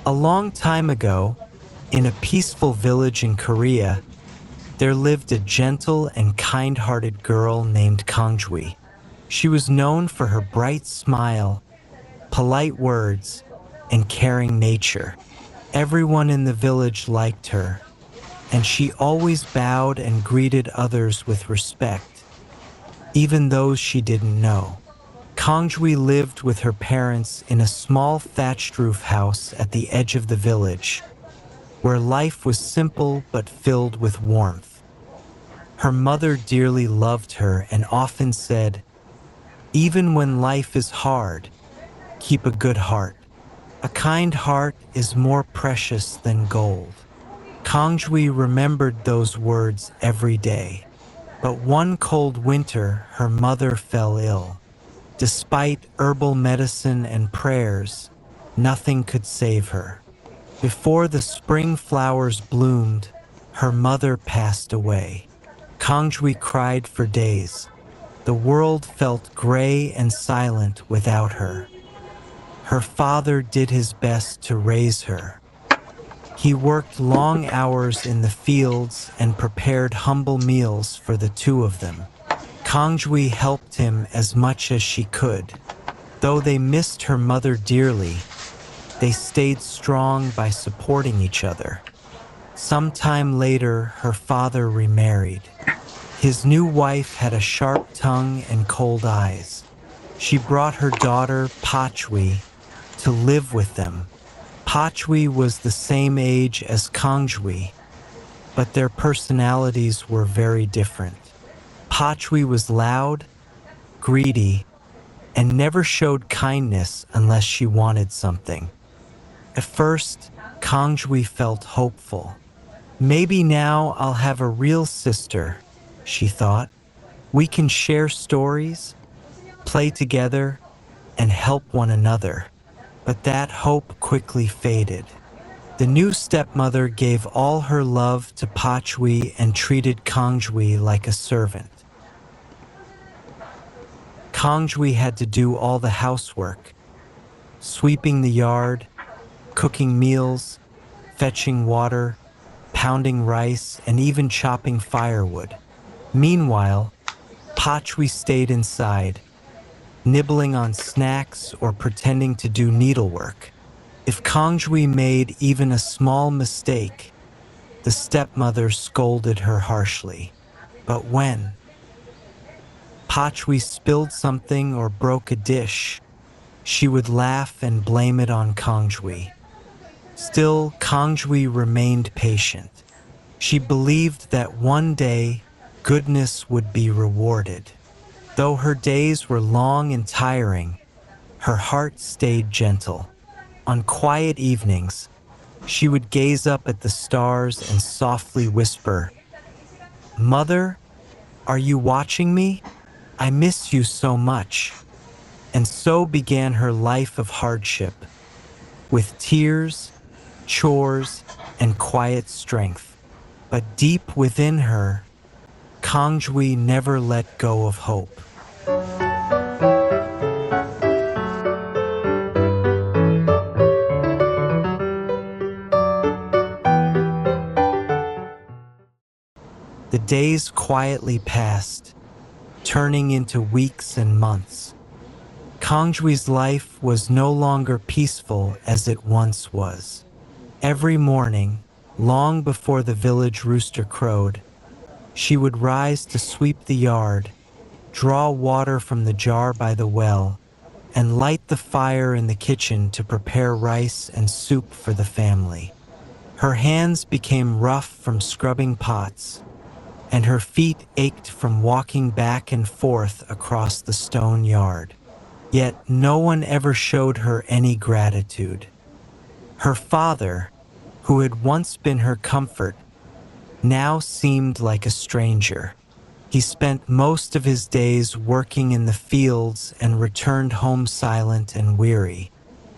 A long time ago, in a peaceful village in Korea, there lived a gentle and kind-hearted girl named Kongjwi. She was known for her bright smile, polite words, and caring nature. Everyone in the village liked her, and she always bowed and greeted others with respect, even those she didn't know. Kongjwi lived with her parents in a small thatched roof house at the edge of the village, where life was simple but filled with warmth. Her mother dearly loved her and often said, "Even when life is hard, keep a good heart. A kind heart is more precious than gold." Kongjwi remembered those words every day. But one cold winter, her mother fell ill. Despite herbal medicine and prayers, nothing could save her. Before the spring flowers bloomed, her mother passed away. Kongjwi cried for days. The world felt gray and silent without her. Her father did his best to raise her. He worked long hours in the fields and prepared humble meals for the two of them. Kongjwi helped him as much as she could. Though they missed her mother dearly, they stayed strong by supporting each other. Sometime later, her father remarried. His new wife had a sharp tongue and cold eyes. She brought her daughter, Patjwi, to live with them. Patjwi was the same age as Kongjwi, but their personalities were very different. Patjwi was loud, greedy, and never showed kindness unless she wanted something. At first, Kongjwi felt hopeful. Maybe now I'll have a real sister, she thought. We can share stories, play together, and help one another. But that hope quickly faded. The new stepmother gave all her love to Patjwi and treated Kongjwi like a servant. Kongjwi had to do all the housework, sweeping the yard, cooking meals, fetching water, pounding rice, and even chopping firewood. Meanwhile, Patjwi stayed inside, nibbling on snacks or pretending to do needlework. If Kongjwi made even a small mistake, the stepmother scolded her harshly. But when Patjwi spilled something or broke a dish, she would laugh and blame it on Kongjwi. Still, Kongjwi remained patient. She believed that one day goodness would be rewarded. Though her days were long and tiring, her heart stayed gentle. On quiet evenings, she would gaze up at the stars and softly whisper, "Mother, are you watching me? I miss you so much." And so began her life of hardship, with tears, chores, and quiet strength. But deep within her, Kongjwi never let go of hope. The days quietly passed, turning into weeks and months. Kongjwi's life was no longer peaceful as it once was. Every morning, long before the village rooster crowed, she would rise to sweep the yard, draw water from the jar by the well, and light the fire in the kitchen to prepare rice and soup for the family. Her hands became rough from scrubbing pots, and her feet ached from walking back and forth across the stone yard. Yet no one ever showed her any gratitude. Her father, who had once been her comfort, now seemed like a stranger. He spent most of his days working in the fields and returned home silent and weary.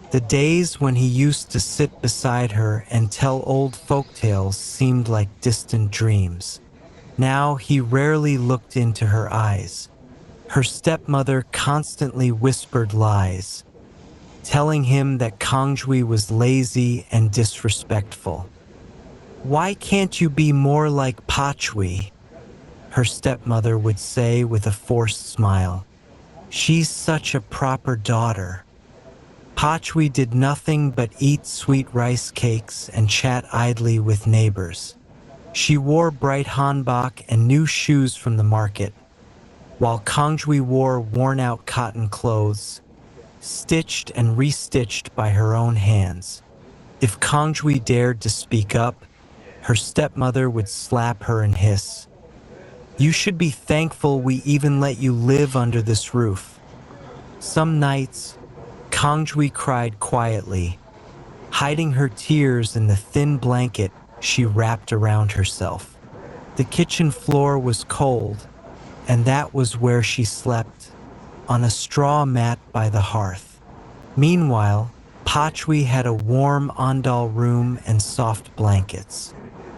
The days when he used to sit beside her and tell old folktales seemed like distant dreams. Now he rarely looked into her eyes. Her stepmother constantly whispered lies, telling him that Kongjwi was lazy and disrespectful. "Why can't you be more like Patjwi?" her stepmother would say with a forced smile. "She's such a proper daughter." Patjwi did nothing but eat sweet rice cakes and chat idly with neighbors. She wore bright hanbok and new shoes from the market, while Kongjwi wore worn-out cotton clothes, stitched and restitched by her own hands. If Kongjwi dared to speak up, her stepmother would slap her and hiss, "You should be thankful we even let you live under this roof." Some nights, Kongjwi cried quietly, hiding her tears in the thin blanket she wrapped around herself. The kitchen floor was cold, and that was where she slept, on a straw mat by the hearth. Meanwhile, Patjwi had a warm andal room and soft blankets.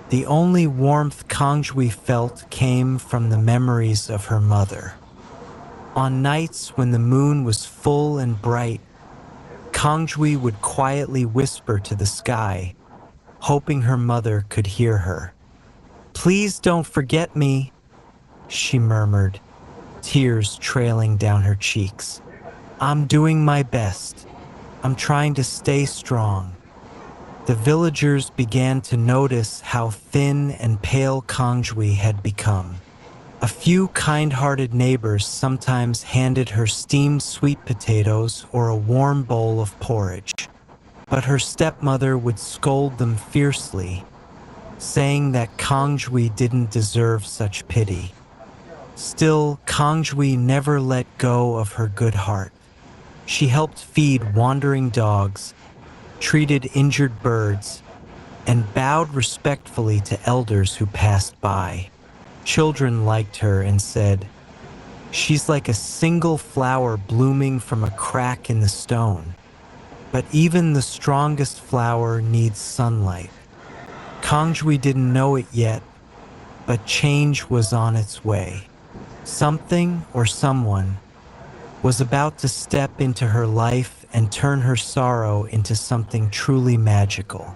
The only warmth Kongjwi felt came from the memories of her mother. On nights when the moon was full and bright, Kongjwi would quietly whisper to the sky, hoping her mother could hear her. "Please don't forget me," she murmured, tears trailing down her cheeks. "I'm doing my best. I'm trying to stay strong." The villagers began to notice how thin and pale Kongjwi had become. A few kind-hearted neighbors sometimes handed her steamed sweet potatoes or a warm bowl of porridge, but her stepmother would scold them fiercely, saying that Kongjwi didn't deserve such pity. Still, Kongjwi never let go of her good heart. She helped feed wandering dogs, treated injured birds, and bowed respectfully to elders who passed by. Children liked her and said, "She's like a single flower blooming from a crack in the stone." But even the strongest flower needs sunlight. Kongjwi didn't know it yet, but change was on its way. Something or someone was about to step into her life and turn her sorrow into something truly magical.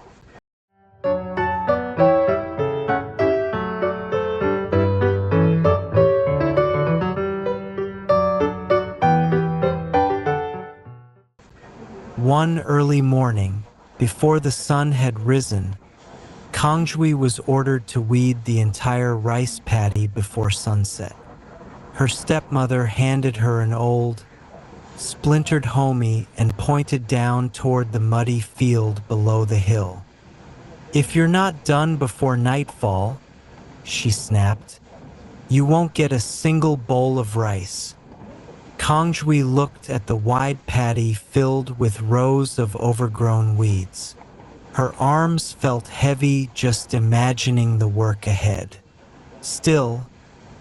One early morning, before the sun had risen, Kongjwi was ordered to weed the entire rice paddy before sunset. Her stepmother handed her an old, splintered homie and pointed down toward the muddy field below the hill. "If you're not done before nightfall," she snapped, "you won't get a single bowl of rice." Kongjwi looked at the wide paddy filled with rows of overgrown weeds. Her arms felt heavy just imagining the work ahead. Still,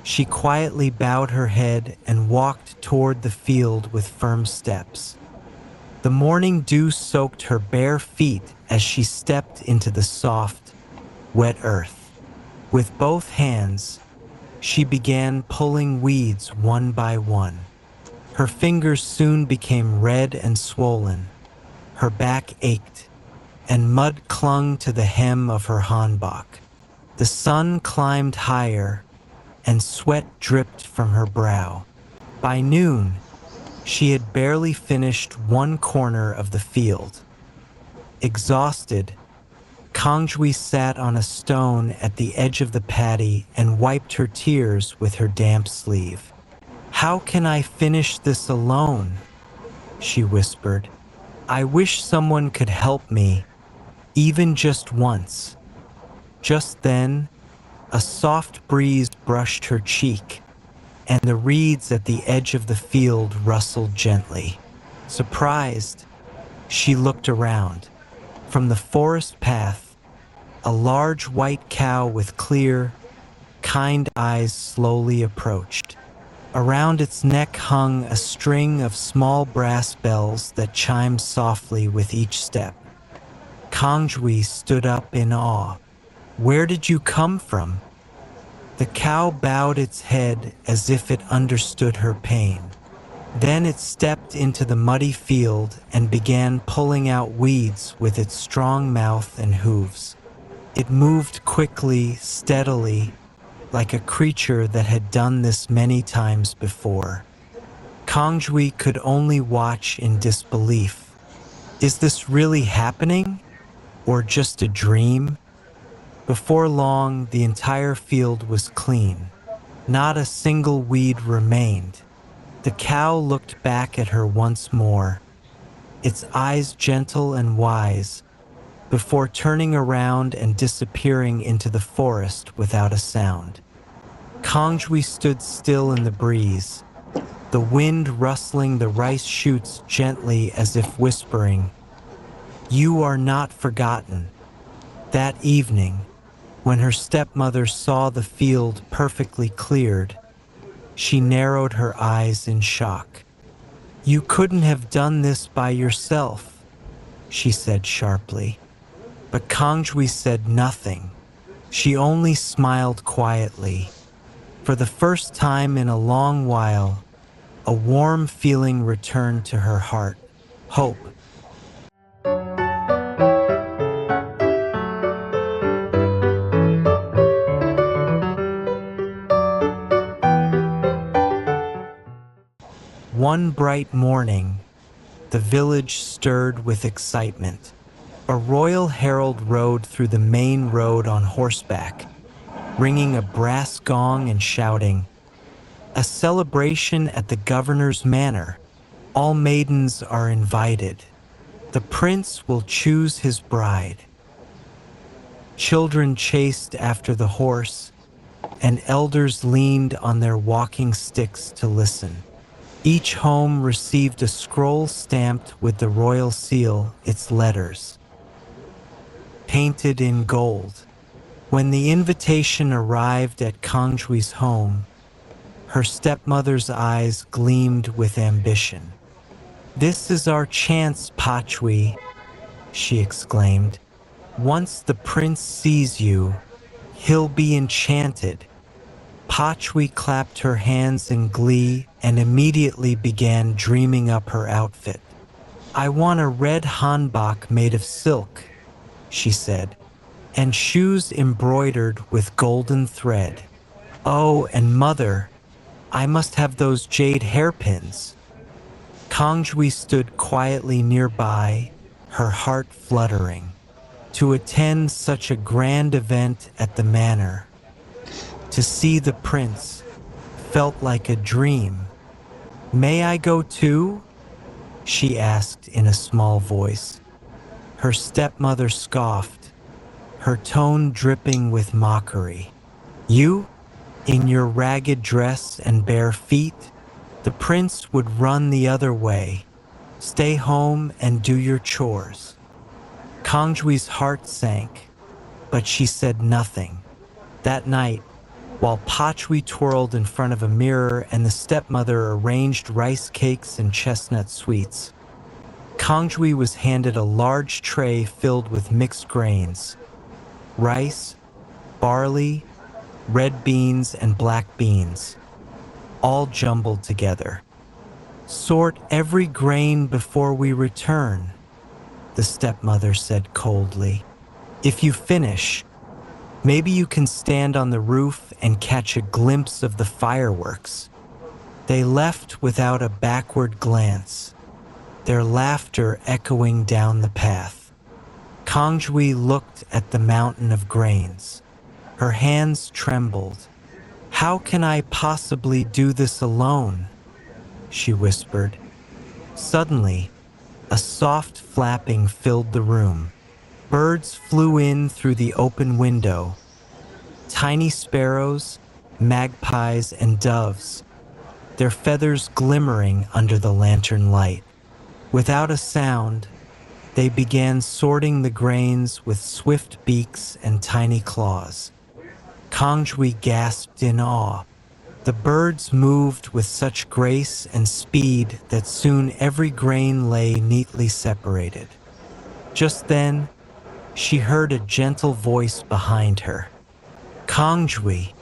she quietly bowed her head and walked toward the field with firm steps. The morning dew soaked her bare feet as she stepped into the soft, wet earth. With both hands, she began pulling weeds one by one. Her fingers soon became red and swollen. Her back ached, and mud clung to the hem of her hanbok. The sun climbed higher, and sweat dripped from her brow. By noon, she had barely finished one corner of the field. Exhausted, Kongjwi sat on a stone at the edge of the paddy and wiped her tears with her damp sleeve. "How can I finish this alone?" she whispered. "I wish someone could help me, even just once." Just then, a soft breeze brushed her cheek, and the reeds at the edge of the field rustled gently. Surprised, she looked around. From the forest path, a large white cow with clear, kind eyes slowly approached. Around its neck hung a string of small brass bells that chimed softly with each step. Kongjwi stood up in awe. "Where did you come from?" The cow bowed its head as if it understood her pain. Then it stepped into the muddy field and began pulling out weeds with its strong mouth and hooves. It moved quickly, steadily, like a creature that had done this many times before. Kongjwi could only watch in disbelief. Is this really happening? Or just a dream? Before long, the entire field was clean. Not a single weed remained. The cow looked back at her once more, its eyes gentle and wise, before turning around and disappearing into the forest without a sound. Kongjwi stood still in the breeze, the wind rustling the rice shoots gently as if whispering, "You are not forgotten." That evening, when her stepmother saw the field perfectly cleared, she narrowed her eyes in shock. "You couldn't have done this by yourself," she said sharply. But Kongjwi said nothing. She only smiled quietly. For the first time in a long while, a warm feeling returned to her heart. Hope. One bright morning, the village stirred with excitement. A royal herald rode through the main road on horseback, ringing a brass gong and shouting, "A celebration at the governor's manor. All maidens are invited. The prince will choose his bride." Children chased after the horse, and elders leaned on their walking sticks to listen. Each home received a scroll stamped with the royal seal, its letters painted in gold. When the invitation arrived at Kongjwi's home, her stepmother's eyes gleamed with ambition. "This is our chance, Patjwi," she exclaimed. "Once the prince sees you, he'll be enchanted." Patjwi clapped her hands in glee and immediately began dreaming up her outfit. "I want a red hanbok made of silk," she said, "and shoes embroidered with golden thread. Oh, and mother, I must have those jade hairpins." Kongjwi stood quietly nearby, her heart fluttering. To attend such a grand event at the manor, to see the prince, felt like a dream. "May I go too?" she asked in a small voice. Her stepmother scoffed, her tone dripping with mockery. "You? In your ragged dress and bare feet? The prince would run the other way. Stay home and do your chores." Kongjwi's heart sank, but she said nothing. That night, while Patjwi twirled in front of a mirror and the stepmother arranged rice cakes and chestnut sweets, Kongjwi was handed a large tray filled with mixed grains: rice, barley, red beans, and black beans, all jumbled together. "Sort every grain before we return," the stepmother said coldly. "If you finish, maybe you can stand on the roof and catch a glimpse of the fireworks." They left without a backward glance, their laughter echoing down the path. Kongjwi looked at the mountain of grains. Her hands trembled. "How can I possibly do this alone?" she whispered. Suddenly, a soft flapping filled the room. Birds flew in through the open window. Tiny sparrows, magpies, and doves, their feathers glimmering under the lantern light. Without a sound, they began sorting the grains with swift beaks and tiny claws. Kongjwi gasped in awe. The birds moved with such grace and speed that soon every grain lay neatly separated. Just then, she heard a gentle voice behind her. "Kongjwi,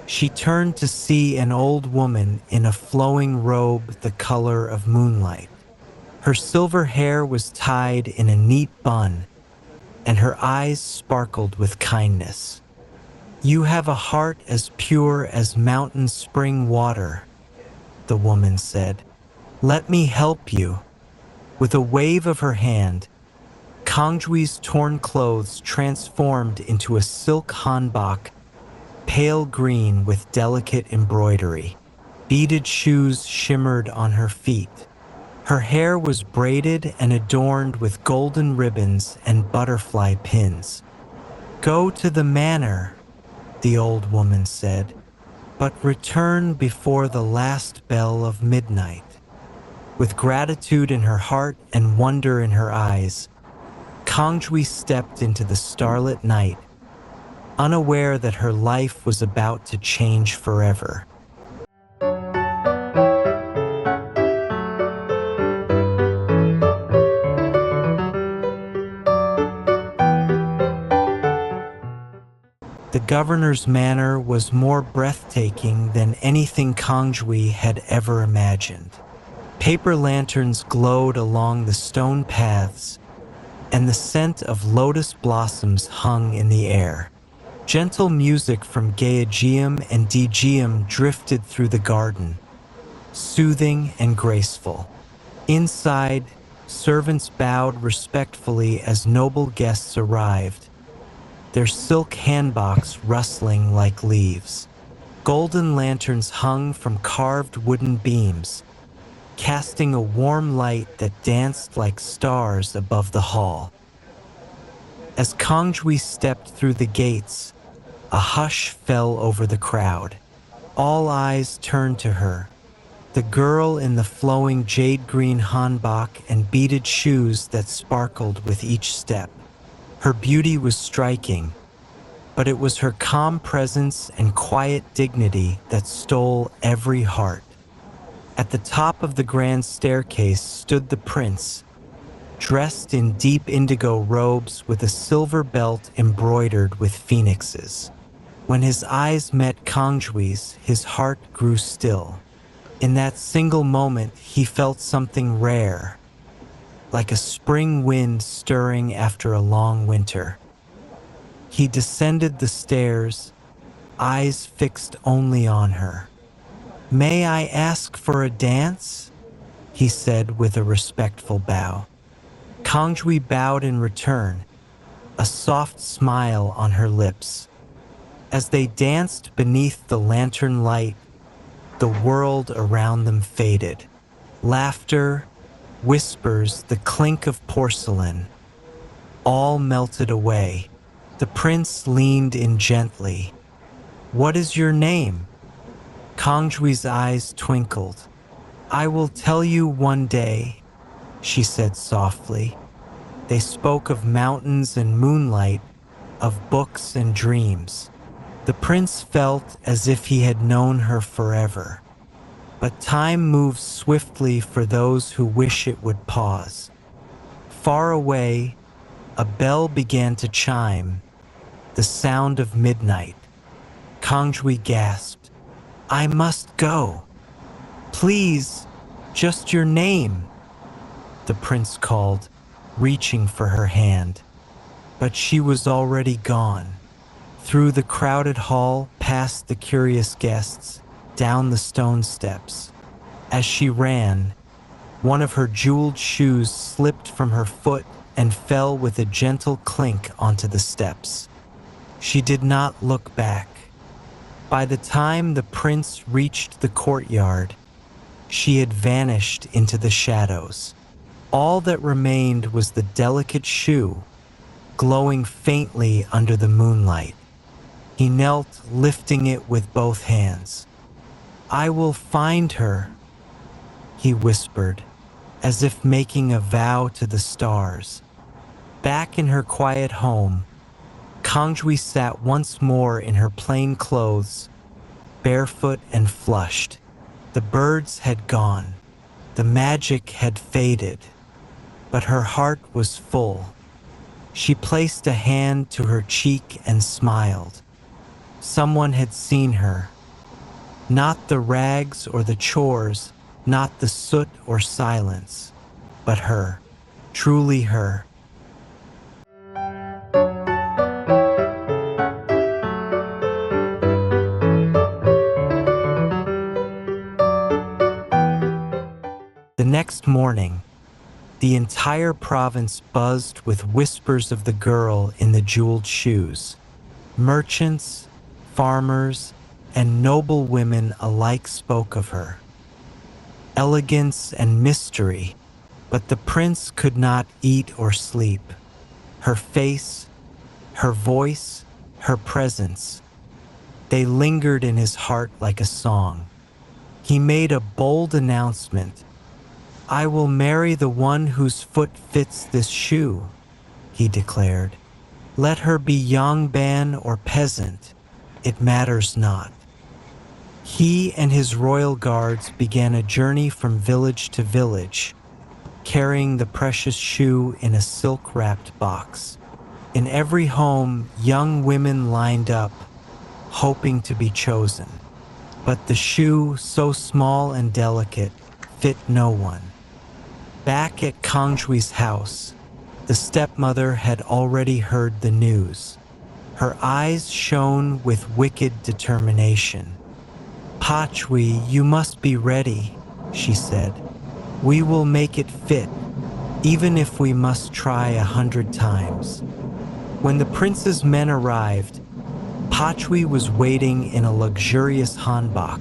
She turned to see an old woman in a flowing robe the color of moonlight. Her silver hair was tied in a neat bun, and her eyes sparkled with kindness. "You have a heart as pure as mountain spring water," the woman said. "Let me help you." With a wave of her hand, Kongjwi's torn clothes transformed into a silk hanbok, pale green with delicate embroidery. Beaded shoes shimmered on her feet. Her hair was braided and adorned with golden ribbons and butterfly pins. "Go to the manor," the old woman said, "but return before the last bell of midnight." With gratitude in her heart and wonder in her eyes, Kongjwi stepped into the starlit night, unaware that her life was about to change forever. The governor's manor was more breathtaking than anything Kongjwi had ever imagined. Paper lanterns glowed along the stone paths, and the scent of lotus blossoms hung in the air. Gentle music from Geagium and Digium drifted through the garden, soothing and graceful. Inside, servants bowed respectfully as noble guests arrived, their silk hanboks rustling like leaves. Golden lanterns hung from carved wooden beams, casting a warm light that danced like stars above the hall. As Kongjwi stepped through the gates, a hush fell over the crowd. All eyes turned to her, the girl in the flowing jade-green hanbok and beaded shoes that sparkled with each step. Her beauty was striking, but it was her calm presence and quiet dignity that stole every heart. At the top of the grand staircase stood the prince, dressed in deep indigo robes with a silver belt embroidered with phoenixes. When his eyes met Kongjwi's, his heart grew still. In that single moment, he felt something rare, like a spring wind stirring after a long winter. He descended the stairs, eyes fixed only on her. "May I ask for a dance?" he said with a respectful bow. Kongjwi bowed in return, a soft smile on her lips. As they danced beneath the lantern light, the world around them faded. Laughter, whispers, the clink of porcelain, all melted away. The prince leaned in gently. "What is your name?" Kongjwi's eyes twinkled. "I will tell you one day," she said softly. They spoke of mountains and moonlight, of books and dreams. The prince felt as if he had known her forever. But time moves swiftly for those who wish it would pause. Far away, a bell began to chime, the sound of midnight. Kongjwi gasped, "I must go. Please, just your name," the prince called, reaching for her hand. But she was already gone. Through the crowded hall, past the curious guests, down the stone steps. As she ran, one of her jeweled shoes slipped from her foot and fell with a gentle clink onto the steps. She did not look back. By the time the prince reached the courtyard, she had vanished into the shadows. All that remained was the delicate shoe, glowing faintly under the moonlight. He knelt, lifting it with both hands. "I will find her," he whispered, as if making a vow to the stars. Back in her quiet home, Kongjwi sat once more in her plain clothes, barefoot and flushed. The birds had gone, the magic had faded, but her heart was full. She placed a hand to her cheek and smiled. Someone had seen her, Not the rags or the chores, not the soot or silence, but her, truly her. The next morning, the entire province buzzed with whispers of the girl in the jeweled shoes. Merchants, farmers, and noble women alike spoke of her. Elegance and mystery, but the prince could not eat or sleep. Her face, her voice, her presence, they lingered in his heart like a song. He made a bold announcement. "I will marry the one whose foot fits this shoe," he declared. "Let her be Yangban or peasant, it matters not." He and his royal guards began a journey from village to village, carrying the precious shoe in a silk-wrapped box. In every home, young women lined up, hoping to be chosen. But the shoe, so small and delicate, fit no one. Back at Kongjwi's house, the stepmother had already heard the news. Her eyes shone with wicked determination. "Patjwi, you must be ready," she said. "We will make it fit, even if we must try 100 times." When the prince's men arrived, Patjwi was waiting in a luxurious hanbok,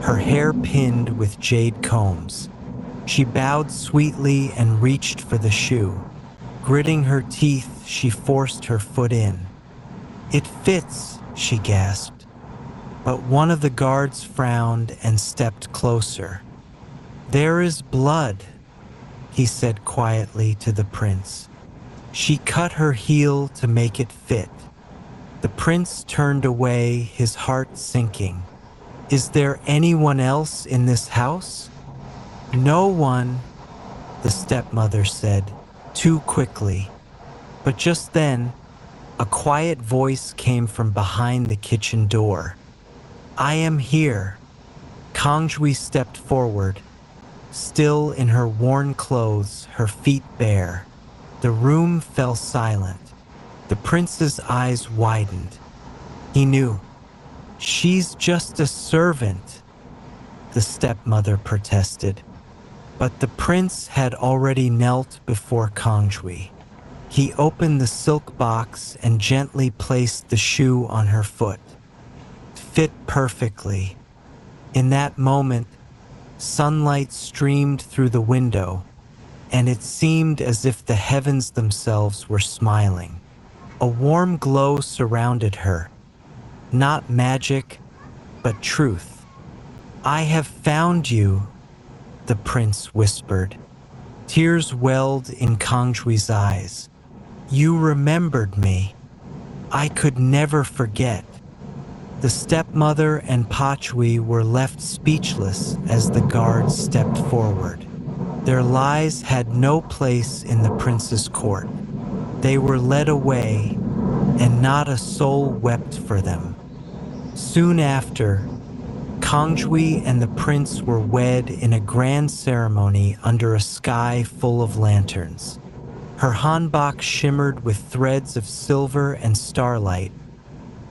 her hair pinned with jade combs. She bowed sweetly and reached for the shoe. Gritting her teeth, she forced her foot in. "It fits," she gasped. But one of the guards frowned and stepped closer. "There is blood," he said quietly to the prince. She cut her heel to make it fit. The prince turned away, his heart sinking. "Is there anyone else in this house?" "No one," the stepmother said, too quickly. But just then, a quiet voice came from behind the kitchen door. "I am here." Kongjwi stepped forward, still in her worn clothes, her feet bare. The room fell silent. The prince's eyes widened. He knew. "She's just a servant," the stepmother protested. But the prince had already knelt before Kongjwi. He opened the silk box and gently placed the shoe on her foot. Fit perfectly. In that moment, sunlight streamed through the window, and it seemed as if the heavens themselves were smiling. A warm glow surrounded her. Not magic, but truth. "I have found you," the prince whispered. Tears welled in Kongjwi's eyes. "You remembered me. I could never forget." The stepmother and Patjwi were left speechless as the guards stepped forward. Their lies had no place in the prince's court. They were led away, and not a soul wept for them. Soon after, Kongjwi and the prince were wed in a grand ceremony under a sky full of lanterns. Her hanbok shimmered with threads of silver and starlight,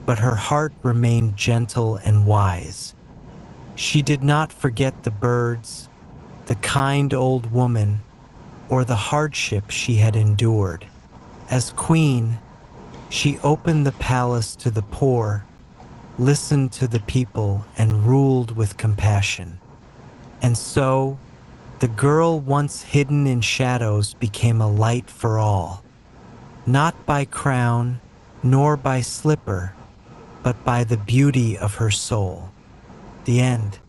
but her heart remained gentle and wise. She did not forget the birds, the kind old woman, or the hardship she had endured. As queen, she opened the palace to the poor, listened to the people, and ruled with compassion. And so, the girl once hidden in shadows became a light for all, not by crown, nor by slipper, but by the beauty of her soul. The end.